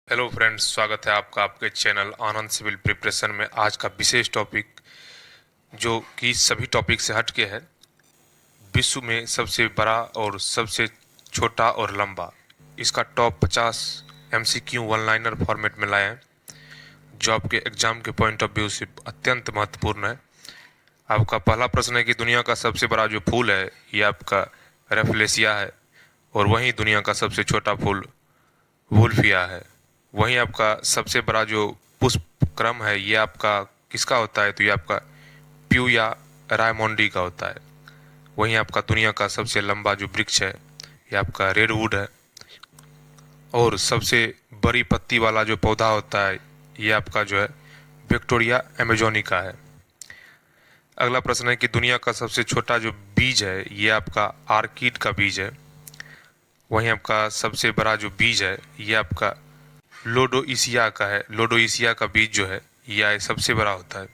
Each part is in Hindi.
हेलो फ्रेंड्स, स्वागत है आपका आपके चैनल आनंद सिविल प्रिपरेशन में। आज का विशेष टॉपिक जो कि सभी टॉपिक से हट के है, विश्व में सबसे बड़ा और सबसे छोटा और लंबा, इसका top 50 MCQ one liner format में लाए हैं, जो आपके एग्जाम के पॉइंट ऑफ व्यू से अत्यंत महत्वपूर्ण है। आपका पहला प्रश्न है कि दुनिया का सबसे बड़ा जो फूल है ये आपका रेफलेसिया है, और वहीं दुनिया का सबसे छोटा फूल वुल्फिया है। वहीं आपका सबसे बड़ा जो पुष्प क्रम है ये आपका किसका होता है, तो ये आपका प्यू या रायमोंडी का होता है। वहीं आपका दुनिया का सबसे लंबा जो वृक्ष है ये आपका रेडवुड है, और सबसे बड़ी पत्ती वाला जो पौधा होता है ये आपका जो है विक्टोरिया अमेजोनिका है। अगला प्रश्न है कि दुनिया का सबसे छोटा जो बीज है ये आपका आर्किड का बीज है। वहीं आपका सबसे बड़ा जो बीज है ये आपका लोडोइसिया का है। लोडोइसिया का बीज जो है यह सबसे बड़ा होता है।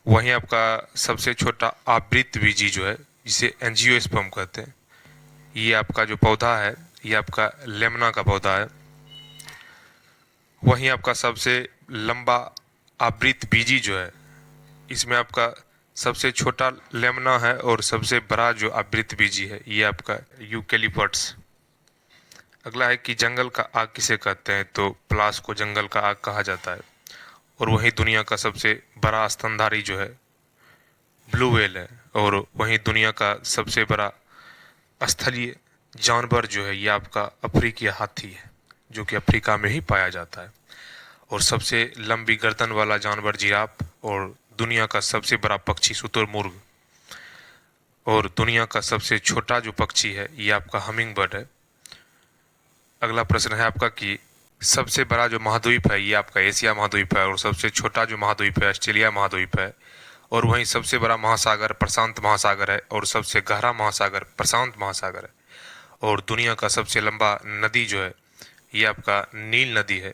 वहीं आपका सबसे छोटा आवृत्त बीजी जो है, जिसे एंजियोस्पर्म कहते हैं, ये आपका जो पौधा है ये आपका लेमना का पौधा है। वहीं आपका सबसे लंबा आवृत्त बीजी जो है, इसमें आपका सबसे छोटा लेमना है और सबसे बड़ा जो आवृत्त बीजी है ये आपका यूकेलिप्टस। अगला है कि जंगल का आग किसे कहते हैं, तो प्लास को जंगल का आग कहा जाता है। और वहीं दुनिया का सबसे बड़ा स्तनधारी जो है ब्लू व्हेल है। और वहीं दुनिया का सबसे बड़ा स्थलीय जानवर जो है ये आपका अफ्रीकी हाथी है, जो कि अफ्रीका में ही पाया जाता है। और सबसे लंबी गर्दन वाला जानवर जिराफ, और दुनिया का सबसे बड़ा पक्षी शुतुरमुर्ग, और दुनिया का सबसे छोटा जो पक्षी है ये आपका हमिंग बर्ड है। अगला प्रश्न है आपका कि सबसे बड़ा जो महाद्वीप है ये आपका एशिया महाद्वीप है, और सबसे छोटा जो महाद्वीप है ऑस्ट्रेलिया महाद्वीप है। और वहीं सबसे बड़ा महासागर प्रशांत महासागर है, और सबसे गहरा महासागर प्रशांत महासागर है। और दुनिया का सबसे लंबा नदी जो है ये आपका नील नदी है,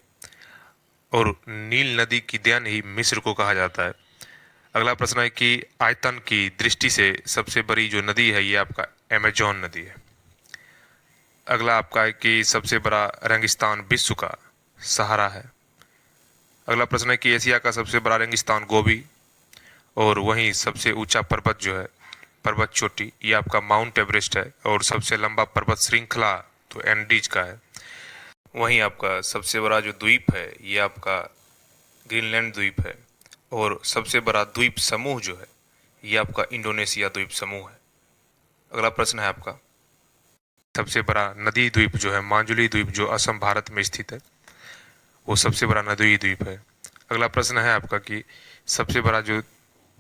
और नील नदी की देन ही मिस्र को कहा जाता है। अगला प्रश्न है कि आयतन की दृष्टि से सबसे बड़ी जो नदी है ये आपका अमेजोन नदी है। अगला आपका है कि सबसे बड़ा रेगिस्तान विश्व का सहारा है। अगला प्रश्न है कि एशिया का सबसे बड़ा रेगिस्तान गोबी, और वहीं सबसे ऊंचा पर्वत जो है पर्वत चोटी ये आपका माउंट एवरेस्ट है। और सबसे लंबा पर्वत श्रृंखला तो एंडीज का है। वहीं आपका सबसे बड़ा जो द्वीप है ये आपका ग्रीनलैंड द्वीप है। और सबसे बड़ा द्वीप समूह जो है ये आपका इंडोनेशिया द्वीप समूह है। अगला प्रश्न है आपका सबसे बड़ा नदी द्वीप जो है माजुली द्वीप, जो असम भारत में स्थित है, वो सबसे बड़ा नदी द्वीप है। अगला प्रश्न है आपका कि सबसे बड़ा जो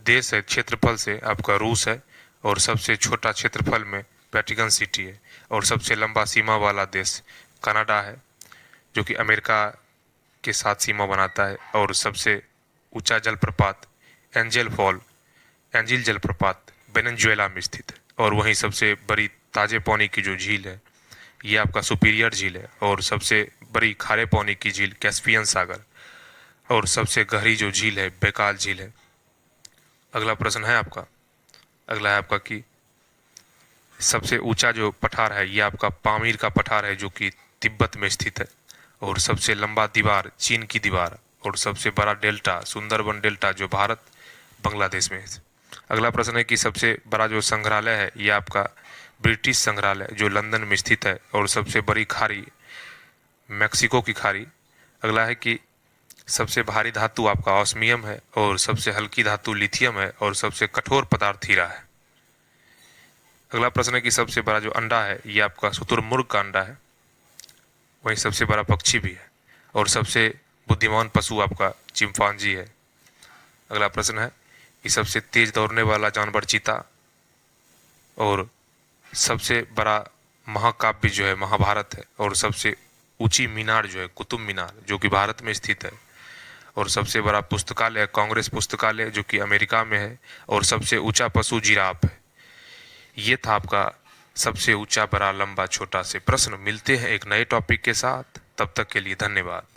देश है क्षेत्रफल से आपका रूस है, और सबसे छोटा क्षेत्रफल में वेटिकन सिटी है। और सबसे लंबा सीमा वाला देश कनाडा है, जो कि अमेरिका के साथ सीमा बनाता है। और सबसे ऊंचा जलप्रपात एंजिल जलप्रपात वेनेजुएला में स्थित है। और वहीं सबसे बड़ी ताजे पानी की जो झील है ये आपका सुपीरियर झील है। और सबसे बड़ी खारे पानी की झील कैस्पियन सागर, और सबसे गहरी जो झील है बैकाल झील है। अगला प्रश्न है आपका अगला है आपका कि सबसे ऊंचा जो पठार है ये आपका पामीर का पठार है, जो कि तिब्बत में स्थित है। और सबसे लंबा दीवार चीन की दीवार, और सबसे बड़ा डेल्टा सुंदरबन डेल्टा जो भारत बांग्लादेश में है। अगला प्रश्न है कि सबसे बड़ा जो संग्रहालय है ये आपका ब्रिटिश संग्रहालय जो लंदन में स्थित है। और सबसे बड़ी खाड़ी मैक्सिको की खाड़ी। अगला है कि सबसे भारी धातु आपका ऑस्मियम है, और सबसे हल्की धातु लिथियम है, और सबसे कठोर पदार्थ हीरा है। अगला प्रश्न है कि सबसे बड़ा जो अंडा है ये आपका शुतुरमुर्ग का अंडा है। वहीं सबसे बड़ा पक्षी भी है, और सबसे बुद्धिमान पशु आपका चिंपांजी है। अगला प्रश्न है कि सबसे तेज दौड़ने वाला जानवर चीता, और सबसे बड़ा महाकाव्य जो है महाभारत है। और सबसे ऊंची मीनार जो है कुतुब मीनार, जो कि भारत में स्थित है। और सबसे बड़ा पुस्तकालय कांग्रेस पुस्तकालय, जो कि अमेरिका में है। और सबसे ऊंचा पशु जिराफ है। ये था आपका सबसे ऊंचा बड़ा लंबा छोटा से प्रश्न। मिलते हैं एक नए टॉपिक के साथ, तब तक के लिए धन्यवाद।